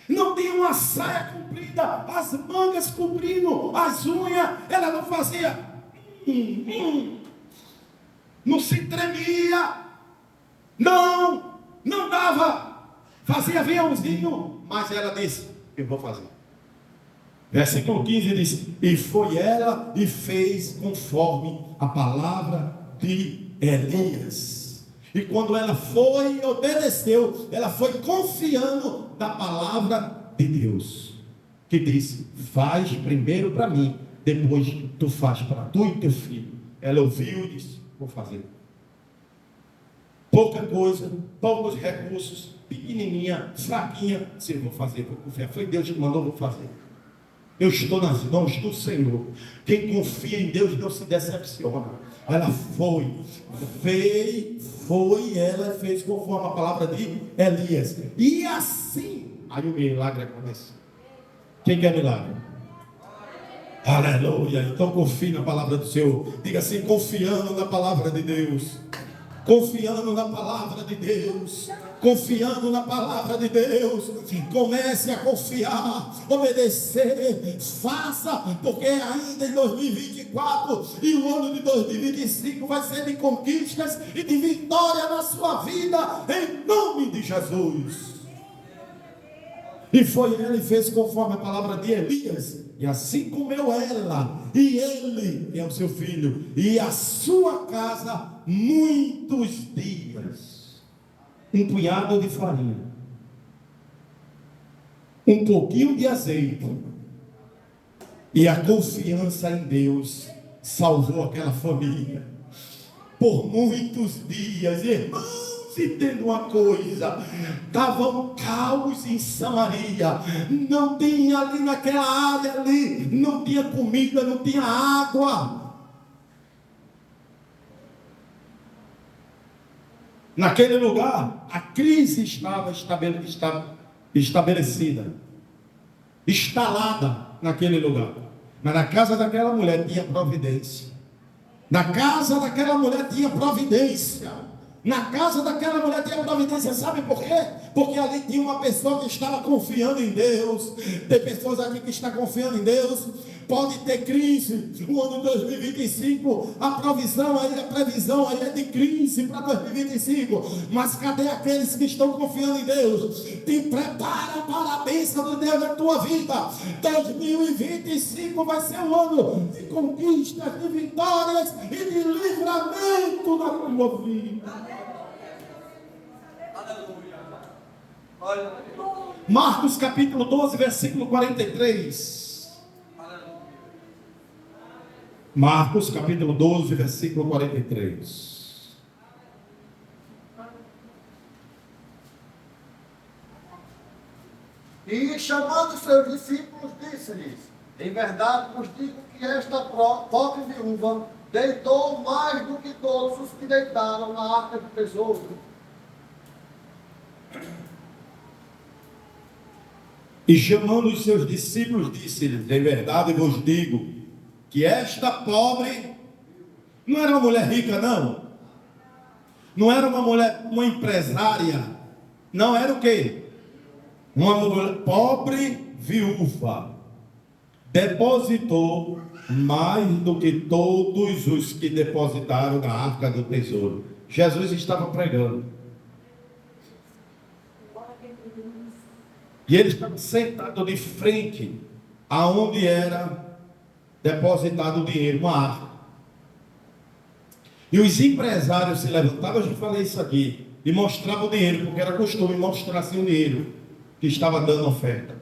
não tinha uma saia comprida, as mangas cobrindo as unhas, ela não fazia, não se tremia, não dava, fazia aviãozinho, mas ela disse, eu vou fazer. Versículo 15 diz, e foi ela e fez conforme a palavra de Elias. E quando ela foi e obedeceu, ela foi confiando na palavra de Deus, que disse, faz primeiro para mim, depois tu faz para tu e teu filho. Ela ouviu e disse, vou fazer. Pouca coisa, poucos recursos, pequenininha, fraquinha, se eu vou fazer, vou confiar. Foi Deus que mandou, vou fazer. Eu estou nas mãos do Senhor. Quem confia em Deus não se decepciona. Ela ela fez conforme a palavra de Elias. E assim, aí o milagre aconteceu. Quem quer milagre? Aleluia. Então confie na palavra do Senhor. Diga assim, confiando na palavra de Deus. confiando na palavra de Deus, confiando na palavra de Deus. Comece a confiar, obedecer, faça, porque ainda em 2024 e o ano de 2025 vai ser de conquistas e de vitória na sua vida, em nome de Jesus. E foi ele que fez conforme a palavra de Elias, e assim comeu ela, e ele, que é o seu filho, e a sua casa, muitos dias. Um punhado de farinha, um pouquinho de azeite, e a confiança em Deus salvou aquela família por muitos dias. Irmãos, entenda uma coisa: estava um caos em Samaria, não tinha ali naquela área ali, não tinha comida, não tinha água. Naquele lugar, a crise estava estabelecida, instalada naquele lugar. Mas na casa daquela mulher tinha providência. Na casa daquela mulher tinha providência. Na casa daquela mulher tinha providência. Sabe por quê? Porque ali tinha uma pessoa que estava confiando em Deus. Tem pessoas aqui que estão confiando em Deus. Pode ter crise. O ano 2025, a provisão aí, a previsão aí é de crise para 2025. Mas cadê aqueles que estão confiando em Deus? Te prepara para a bênção de Deus na tua vida. 2025 vai ser um ano de conquistas, de vitórias e de livramento na tua vida. Marcos capítulo 12, versículo 43. Marcos capítulo 12, versículo 43. E chamando seus discípulos, disse-lhes: em verdade vos digo que esta pobre viúva deitou mais do que todos os que deitaram na arca do tesouro. E chamando os seus discípulos, disse-lhes: em verdade vos digo que esta pobre não era uma mulher rica, não era uma mulher, uma empresária, não era o quê? Uma mulher pobre viúva, depositou mais do que todos os que depositaram na arca do tesouro. Jesus estava pregando, e ele estava sentado de frente aonde era depositado o dinheiro, uma arca. E os empresários se levantavam, eu já falei isso aqui, e mostravam o dinheiro, porque era costume mostrar assim o dinheiro que estava dando oferta,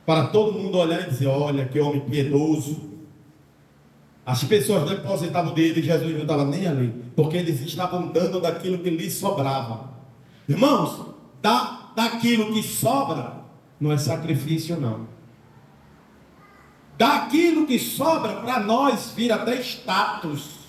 para todo mundo olhar e dizer: olha que homem piedoso. As pessoas depositavam o dinheiro e Jesus não estava nem ali, porque eles estavam dando daquilo que lhes sobrava. Irmãos, daquilo que sobra não é sacrifício, não. Daquilo que sobra para nós vira até status,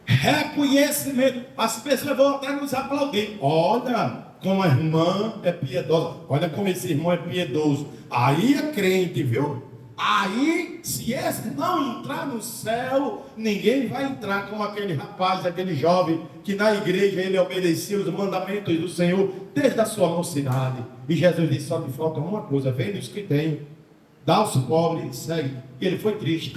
reconhecimento. As pessoas vão até nos aplaudir: olha como a irmã é piedosa, olha como esse irmão é piedoso. Aí é crente, viu? Aí, se esse não entrar no céu, ninguém vai entrar como aquele rapaz, aquele jovem que na igreja ele obedecia os mandamentos do Senhor desde a sua mocidade. E Jesus disse: só te falta uma coisa, vende os que tem, dá aos pobres e segue. E ele foi triste.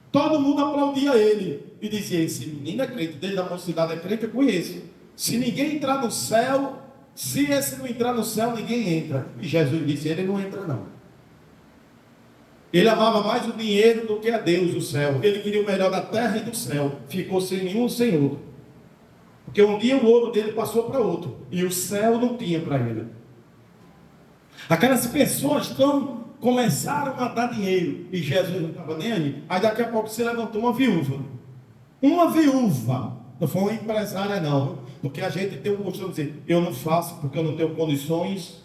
Todo mundo aplaudia ele e dizia: esse menino é crente, desde a mocidade é crente, eu conheço. Se ninguém entrar no céu, se esse não entrar no céu, ninguém entra. E Jesus disse: ele não entra não. Ele amava mais o dinheiro do que a Deus, o céu. Ele queria o melhor da terra e do céu. Ficou sem nenhum senhor, porque um dia o ouro dele passou para outro, e o céu não tinha para ele. Aquelas pessoas começaram a dar dinheiro, e Jesus não estava nem aí. Aí daqui a pouco se levantou uma viúva. Uma viúva. Não foi uma empresária não, porque a gente tem o costume de dizer: eu não faço porque eu não tenho condições.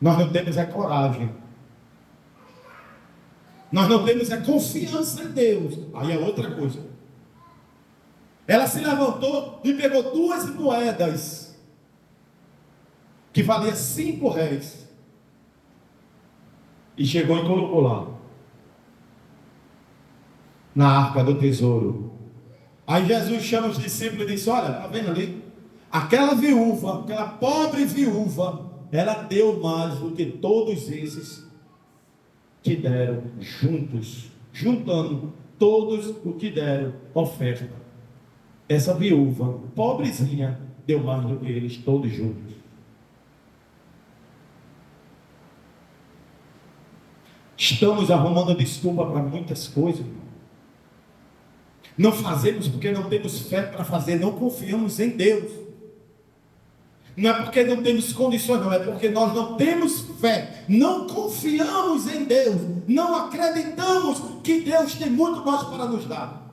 Nós não temos a coragem. Nós não temos a confiança em Deus. Aí é outra coisa. Ela se levantou e pegou 2 moedas que valia 5 réis. E chegou e colocou lá na arca do tesouro. Aí Jesus chama os discípulos e disse: olha, está vendo ali? Aquela viúva, aquela pobre viúva, ela deu mais do que todos esses que deram juntos, juntando todos o que deram oferta. Essa viúva, pobrezinha, deu mais do que eles todos juntos. Estamos arrumando desculpa para muitas coisas. Não fazemos porque não temos fé para fazer, não confiamos em Deus. Não é porque não temos condições, não, é porque nós não temos fé, não confiamos em Deus, não acreditamos que Deus tem muito mais para nos dar.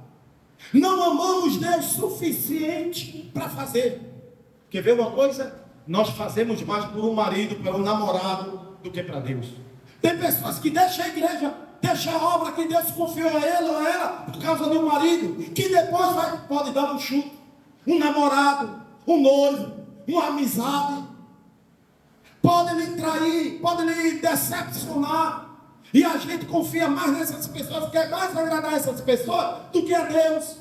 Não amamos Deus suficiente para fazer. Quer ver uma coisa? Nós fazemos mais por um marido, por um namorado, do que para Deus. Tem pessoas que deixam a igreja, deixam a obra que Deus confiou a ele ou a ela, por causa de um marido, que depois pode dar um chute, um namorado, um noivo, uma amizade, pode lhe trair, pode lhe decepcionar, e a gente confia mais nessas pessoas, quer mais agradar essas pessoas do que a Deus.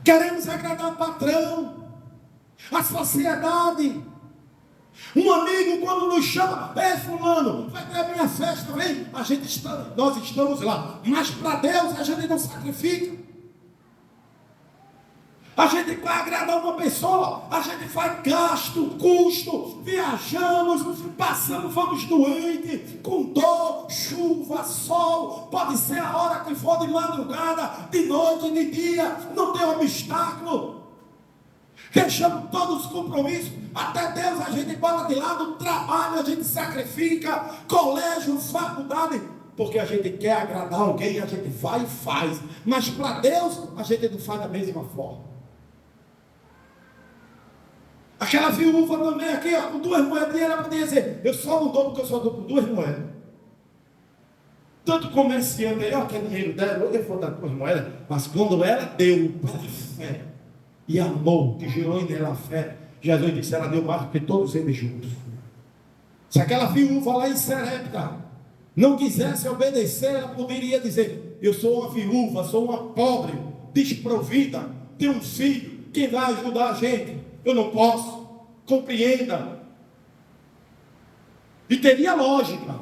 Queremos agradar o patrão, a sociedade. Um amigo quando nos chama: ei fulano, vai ter a minha festa, vem. Nós estamos lá, mas para Deus a gente não sacrifica. A gente vai agradar uma pessoa, a gente faz gasto, custo, viajamos, passamos, vamos doentes, com dor, chuva, sol, pode ser a hora que for, de madrugada, de noite, de dia, não tem obstáculo. Deixamos todos os compromissos, até Deus a gente bota de lado, trabalho a gente sacrifica, colégio, faculdade, porque a gente quer agradar alguém, a gente vai e faz, mas para Deus a gente não faz da mesma forma. Aquela viúva também aqui, ó, com 2 moedinhas, ela podia dizer: eu só não dou porque eu só dou por 2 moedas. Tanto comerciante aí, ó, que é dinheiro dela, eu vou dar 2 moedas, mas quando ela deu pela fé e amor, que gerou em ela a fé, Jesus disse: ela deu mais do que todos eles juntos. Se aquela viúva lá em Serepta não quisesse obedecer, ela poderia dizer: eu sou uma viúva, sou uma pobre, desprovida, tenho um filho, quem vai ajudar a gente? Eu não posso. Compreenda. E teria lógica.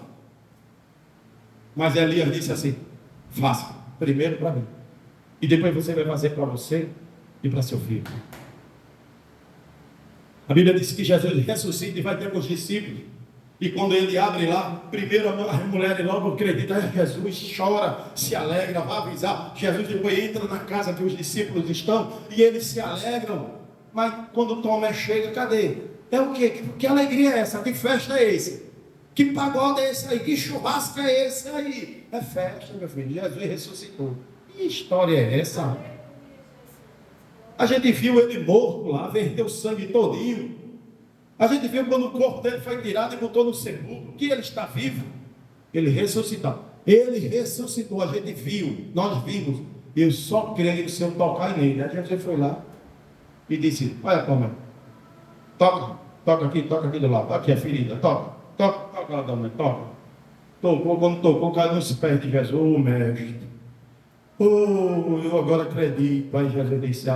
Mas Elias disse assim: faça primeiro para mim, e depois você vai fazer para você e para seu filho. A Bíblia diz que Jesus ressuscita e vai ter com os discípulos. E quando ele abre lá, primeiro a mulher logo acredita: Jesus, chora, se alegra, vai avisar. Jesus depois entra na casa que os discípulos estão e eles se alegram. Mas quando Tomé chega, cadê? É o quê? Que alegria é essa? Que festa é esse? Que pagode é esse aí? Que churrasco é esse aí? É festa, meu filho. Jesus ressuscitou. Que história é essa? A gente viu ele morto lá, verteu o sangue todinho. A gente viu quando o corpo dele foi tirado e botou no sepulcro, que ele está vivo. Ele ressuscitou. Ele ressuscitou, a gente viu, nós vimos. Eu só creio se eu tocar nele. A gente foi lá e disse: olha, Tomé, toca aqui do lado, aqui a ferida, toca lá, Tomé, toca. Tocou, quando tocou, caiu nos pés de Jesus. Oh, mestre, eu agora acredito. Aí Jesus disse: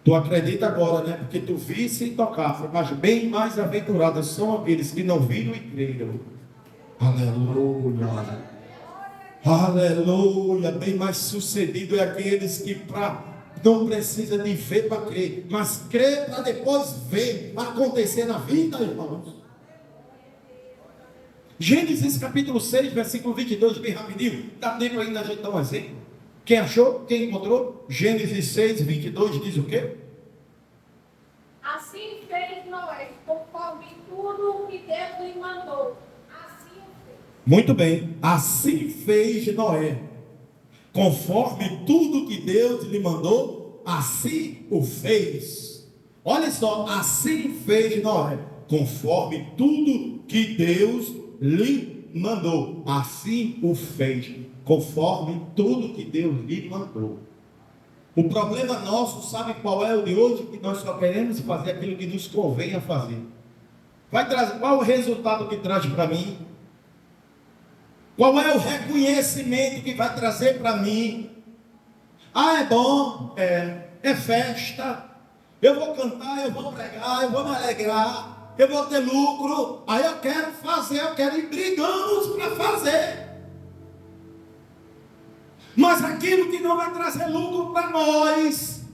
tu acredita agora, né? Porque tu visse e tocasse, mas bem mais aventurados são aqueles que não viram e creram. Aleluia, aleluia. Bem mais sucedido é aqueles que não precisa de ver para crer, mas crer para depois ver acontecer na vida, irmãos. Gênesis capítulo 6, versículo 22, bem rapidinho. Dá tempo ainda a gente dar um exemplo. Quem achou? Quem encontrou? Gênesis 6, 22 diz o quê? Assim fez Noé, conforme tudo o que Deus lhe mandou. Assim fez. Muito bem. Assim fez Noé. Conforme tudo que Deus lhe mandou, assim o fez. Olha só, assim fez Noé. Conforme tudo que Deus lhe mandou, assim o fez. Conforme tudo que Deus lhe mandou. O problema nosso, sabe qual é o de hoje? Que nós só queremos fazer aquilo que nos convém a fazer. Vai trazer, qual o resultado que traz para mim? Qual é o reconhecimento que vai trazer para mim? Ah, é bom, é festa, eu vou cantar, eu vou pregar, eu vou me alegrar, eu vou ter lucro, aí eu quero fazer, eu quero ir brigando para fazer. Mas aquilo que não vai trazer lucro para nós,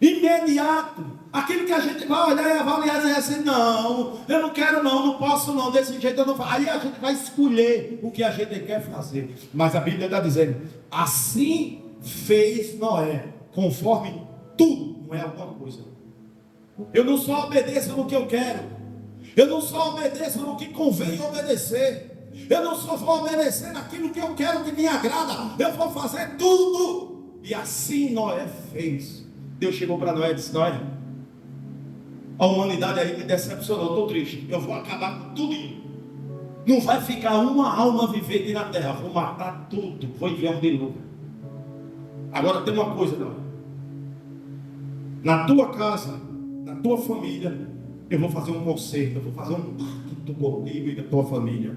imediato, aquilo que a gente vai olhar e avaliar e dizer assim, não, eu não quero não posso não, desse jeito eu não faço. Aí a gente vai escolher o que a gente quer fazer. Mas a Bíblia está dizendo, assim fez Noé, conforme tudo, não é alguma coisa. Eu não só obedeço no que eu quero, eu não só obedeço no que convém obedecer, eu não só vou obedecer naquilo que eu quero, que me agrada, eu vou fazer tudo. E assim Noé fez. Deus chegou para Noé e disse, Noé, a humanidade aí me decepcionou, estou triste, eu vou acabar com tudo. Não vai ficar uma alma vivente na terra, vou matar tudo, vou enviar um dilúvio. Agora tem uma coisa, Noé, na tua casa, na tua família, eu vou fazer um concerto, eu vou fazer um pacto contigo e da tua família.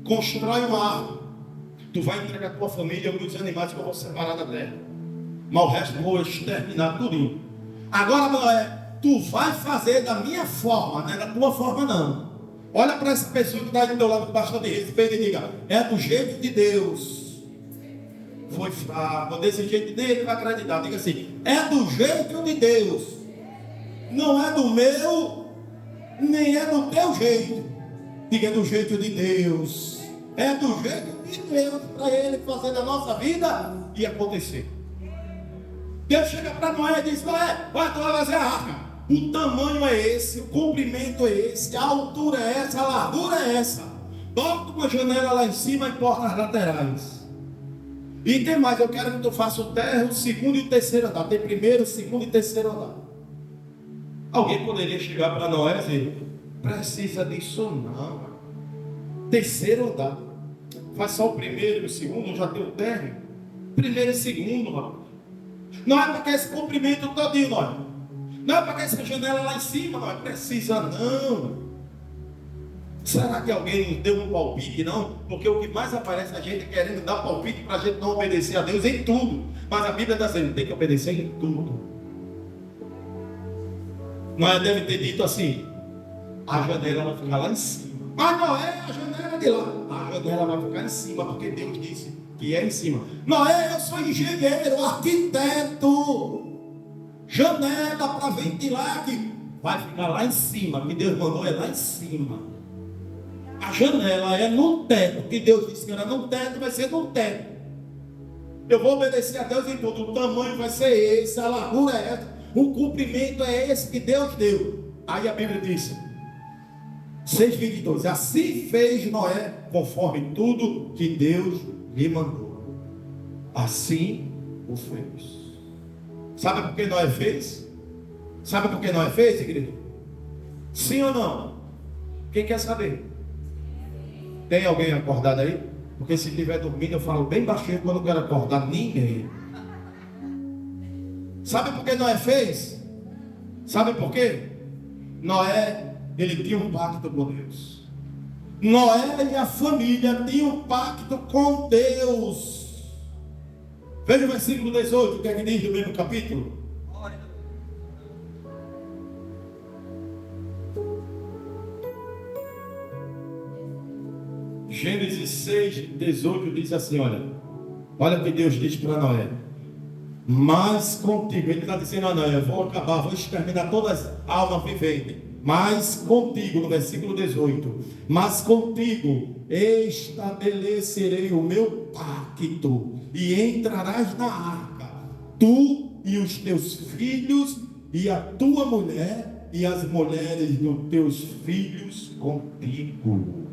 Constrói uma árvore, tu vai entregar a tua família e os animais que eu vou separar da terra, mas o resto eu vou exterminar tudinho. Agora, Noé, tu vai fazer da minha forma, não é da tua forma não. Olha para essa pessoa que está do teu lado com bastante respeito e diga, é do jeito de Deus. Foi fraco, desse jeito dele vai acreditar. Diga assim, é do jeito de Deus. Não é do meu, nem é do teu jeito. Diga, é do jeito de Deus. É do jeito de Deus para Ele fazer na nossa vida e acontecer. Deus chega para Noé e diz, Noé, vai fazer a arca. O tamanho é esse, o comprimento é esse, a altura é essa, a largura é essa. Bota uma janela lá em cima e portas laterais. E tem mais, eu quero que tu faça o térreo, o segundo e o terceiro andar. Tem primeiro, segundo e terceiro andar. Alguém poderia chegar para Noé e dizer, precisa disso não. Terceiro andar. Faz só o primeiro e o segundo, já tem o térreo. Primeiro e segundo, rapaz. Não é para que esse comprimento todinho, não é para que essa janela lá em cima, não precisa não. Será que alguém deu um palpite, não? Porque o que mais aparece é a gente querendo dar palpite para a gente não obedecer a Deus em tudo. Mas a Bíblia está dizendo, tem que obedecer em tudo. Noé deve ter dito assim, a janela vai ficar lá em cima. Mas não é a janela de lá. A janela vai ficar em cima, porque Deus disse que é em cima. Noé, eu sou engenheiro, arquiteto. Janela para ventilar que vai ficar lá em cima, que Deus mandou é lá em cima. A janela é no teto, que Deus disse que era no teto, vai ser no teto. Eu vou obedecer a Deus em tudo, o tamanho vai ser esse, a largura é essa, o comprimento é esse que Deus deu. Aí a Bíblia diz, 6:22, assim fez Noé, conforme tudo que Deus lhe mandou. Assim o fez. Sabe por que Noé fez? Sabe por que Noé fez, igreja? Sim ou não? Quem quer saber? Tem alguém acordado aí? Porque se estiver dormindo eu falo bem baixinho quando eu quero acordar ninguém. Sabe por que Noé fez? Sabe por quê? Noé, ele tinha um pacto com Deus. Noé e a família tinham um pacto com Deus. Veja o versículo 18, o que é que diz no mesmo capítulo? Gênesis 6:18 diz assim, olha o que Deus diz para Noé. Mas contigo, ele está dizendo a Noé, vou acabar, vou exterminar todas as almas viventes. Mas contigo, no versículo 18, mas contigo estabelecerei o meu pacto, e entrarás na arca, tu e os teus filhos, e a tua mulher, e as mulheres dos teus filhos contigo.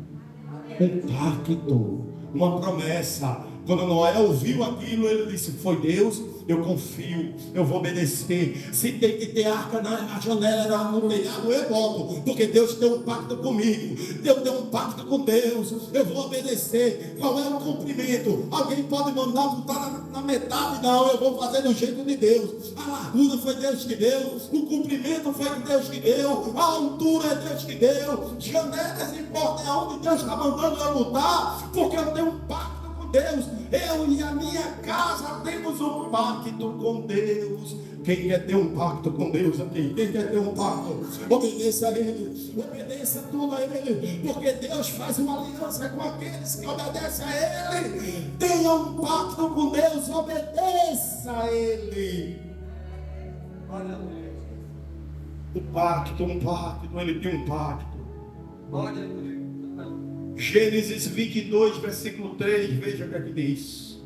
Um pacto, uma promessa. Quando Noé ouviu aquilo, ele disse, foi Deus, eu confio, eu vou obedecer. Se tem que ter arca na janela, no telhado, eu boto, porque Deus tem um pacto comigo, Deus tem um pacto com Deus, eu vou obedecer. Qual é o cumprimento? Alguém pode mandar botar na metade? Não, eu vou fazer do jeito de Deus. A largura foi Deus que deu, o comprimento foi Deus que deu, a altura é Deus que deu, janelas importa é onde Deus está mandando eu lutar, porque eu tenho um pacto com Deus. Eu e a minha casa temos um pacto com Deus. Quem quer ter um pacto com Deus aqui? Quem quer ter um pacto? Obedeça a Ele, obedeça tudo a Ele, porque Deus faz uma aliança com aqueles que obedecem a Ele. Tenha um pacto com Deus, obedeça a Ele. Olha a Deus. Um pacto, Ele tem um pacto. Olha a Deus. Gênesis 22, versículo 3, veja o que aqui diz.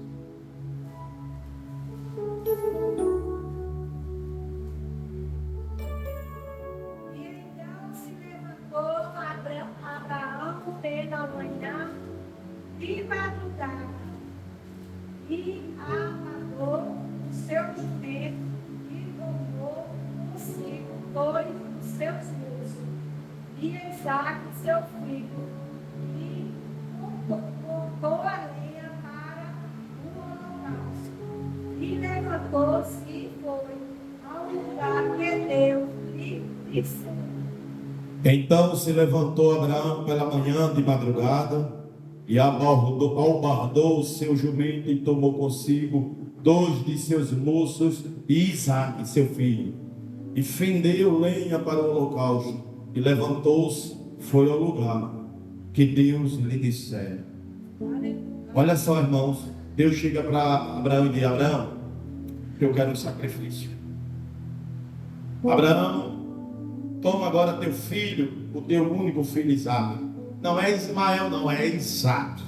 E então se levantou Abraão pela manhã de madrugada e amarrou o seu jumento e tomou consigo 2 dos seus moços e Isaque seu filho e cortou a lenha para o holocausto e levantou-se e foi ao lugar que Deus lhe disse. Então se levantou Abraão pela manhã de madrugada e albardou o seu jumento e tomou consigo 2 de seus moços e Isaque seu filho e fendeu lenha para o holocausto e levantou-se, foi ao lugar que Deus lhe dissera. Olha só, irmãos, Deus chega para Abraão e diz: Abraão, eu quero um sacrifício. Abraão, toma agora teu filho, o teu único filho Isaque. Não é Ismael, não, é Isaque.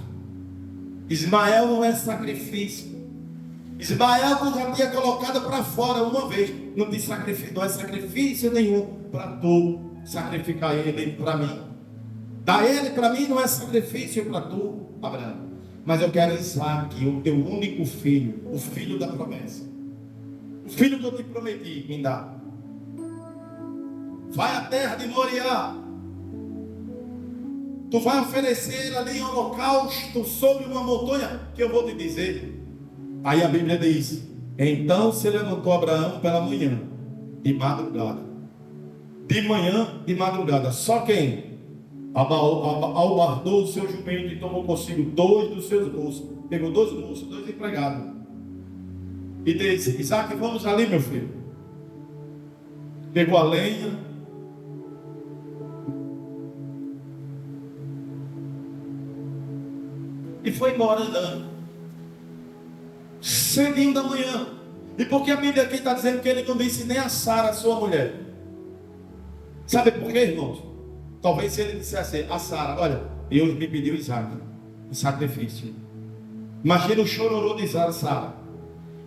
Ismael não é sacrifício. Ismael tu já tinha colocado para fora uma vez. Não tem sacrifício, não é sacrifício nenhum para tu sacrificar ele para mim. Dar ele para mim não é sacrifício para tu, Abraão. Mas eu quero Isaque, o teu único filho, o filho da promessa. O filho que eu te prometi, me dá. Vai à terra de Moriá. Tu vai oferecer ali um holocausto sobre uma montanha que eu vou te dizer. Aí a Bíblia diz: então se levantou Abraão pela manhã, de madrugada. De manhã, de madrugada. Só quem? Albardou o seu jumento e tomou consigo 2 dos seus moços. Pegou 2 moços, 2 empregados. E disse: Isaque, vamos ali, meu filho. Pegou a lenha. E foi embora andando. Cedinho da manhã. E porque a Bíblia aqui está dizendo que ele não disse nem a Sara, sua mulher. Sabe por quê, irmãos? Talvez se ele dissesse a Sara: olha, Deus me pediu Isaque, um sacrifício. Imagina o chororô de Sara.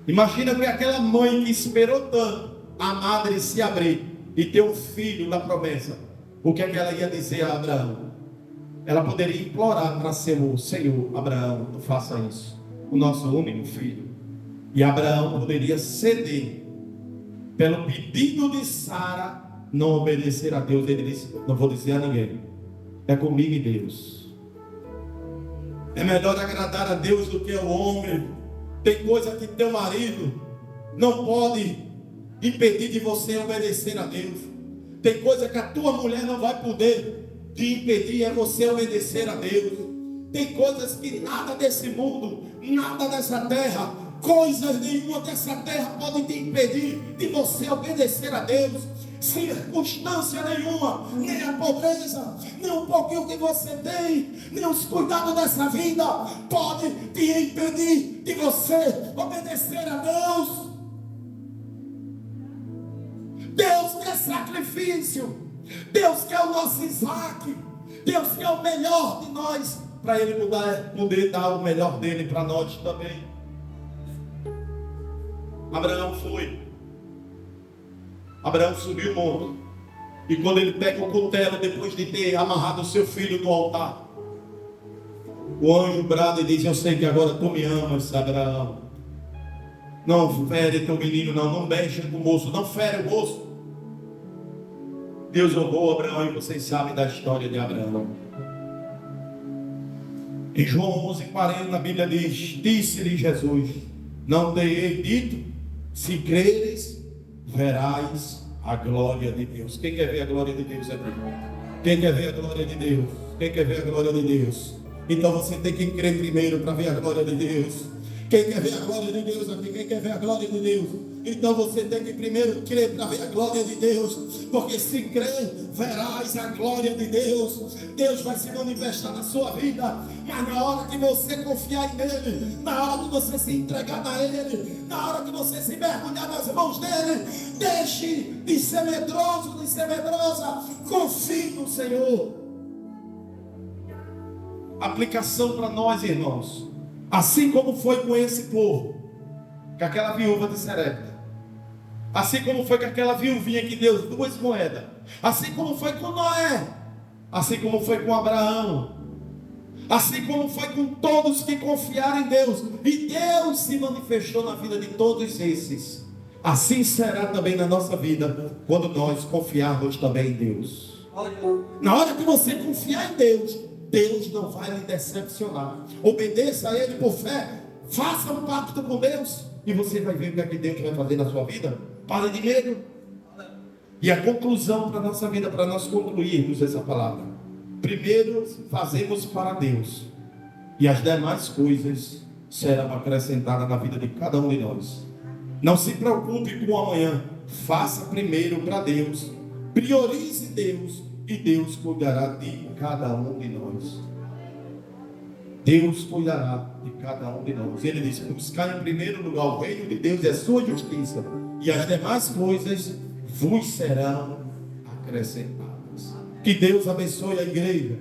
Imagina que aquela mãe que esperou tanto a madre se abrir e ter um filho da promessa. O que é que ela ia dizer a Abraão? Ela poderia implorar para o Senhor: Abraão, não faça isso, o nosso único filho. E Abraão poderia ceder pelo pedido de Sara, não obedecer a Deus. Ele disse: não vou dizer a ninguém, é comigo e Deus. É melhor agradar a Deus do que ao homem. Tem coisa que teu marido não pode impedir de você obedecer a Deus. Tem coisa que a tua mulher não vai poder te impedir, é você obedecer a Deus. Tem coisas que nada desse mundo, nada dessa terra, coisas nenhuma dessa terra podem te impedir de você obedecer a Deus. Circunstância nenhuma, nem a pobreza, nem um pouquinho que você tem, nem os cuidados dessa vida pode te impedir de você obedecer a Deus. Deus quer sacrifício. Deus quer o nosso Isaque. Deus quer o melhor de nós, para Ele poder dar o melhor dele para nós também. Abraão foi. Abraão subiu o monte. E quando ele pega o cutelo, depois de ter amarrado o seu filho no altar, o anjo brada e diz: eu sei que agora tu me amas, Abraão. Não fere teu menino, não mexe com o moço, não fere o moço. Deus honrou Abraão e vocês sabem da história de Abraão. Em João 11:40 a Bíblia diz: disse-lhe Jesus, não te hei dito, se creres, verás a glória de Deus. Quem quer ver a glória de Deus aqui? Quem quer ver a glória de Deus? Quem quer ver a glória de Deus? Então você tem que crer primeiro para ver a glória de Deus. Quem quer ver a glória de Deus aqui? Quem quer ver a glória de Deus? Então você tem que primeiro crer para ver a glória de Deus. Porque se crer, verás a glória de Deus. Deus vai se manifestar na sua vida. Mas na hora que você confiar nele, na hora que você se entregar a ele, na hora que você se mergulhar nas mãos dele, deixe de ser medroso, de ser medrosa. Confie no Senhor. Aplicação para nós, irmãos. Assim como foi com esse povo, com aquela viúva de Sarepta, assim como foi com aquela viuvinha que deu 2 moedas, assim como foi com Noé, assim como foi com Abraão, assim como foi com todos que confiaram em Deus, e Deus se manifestou na vida de todos esses. Assim será também na nossa vida, quando nós confiarmos também em Deus. Na hora que você confiar em Deus, Deus não vai lhe decepcionar. Obedeça a Ele por fé. Faça um pacto com Deus e você vai ver o que é que Deus vai fazer na sua vida. Pare de medo. E a conclusão para a nossa vida, para nós concluirmos essa palavra: primeiro fazemos para Deus, e as demais coisas serão acrescentadas na vida de cada um de nós. Não se preocupe com o amanhã. Faça primeiro para Deus. Priorize Deus. E Deus cuidará de cada um de nós. Deus cuidará de cada um de nós. Ele diz: buscar em primeiro lugar o reino de Deus e a sua justiça, e as demais coisas vos serão acrescentadas. Que Deus abençoe a igreja.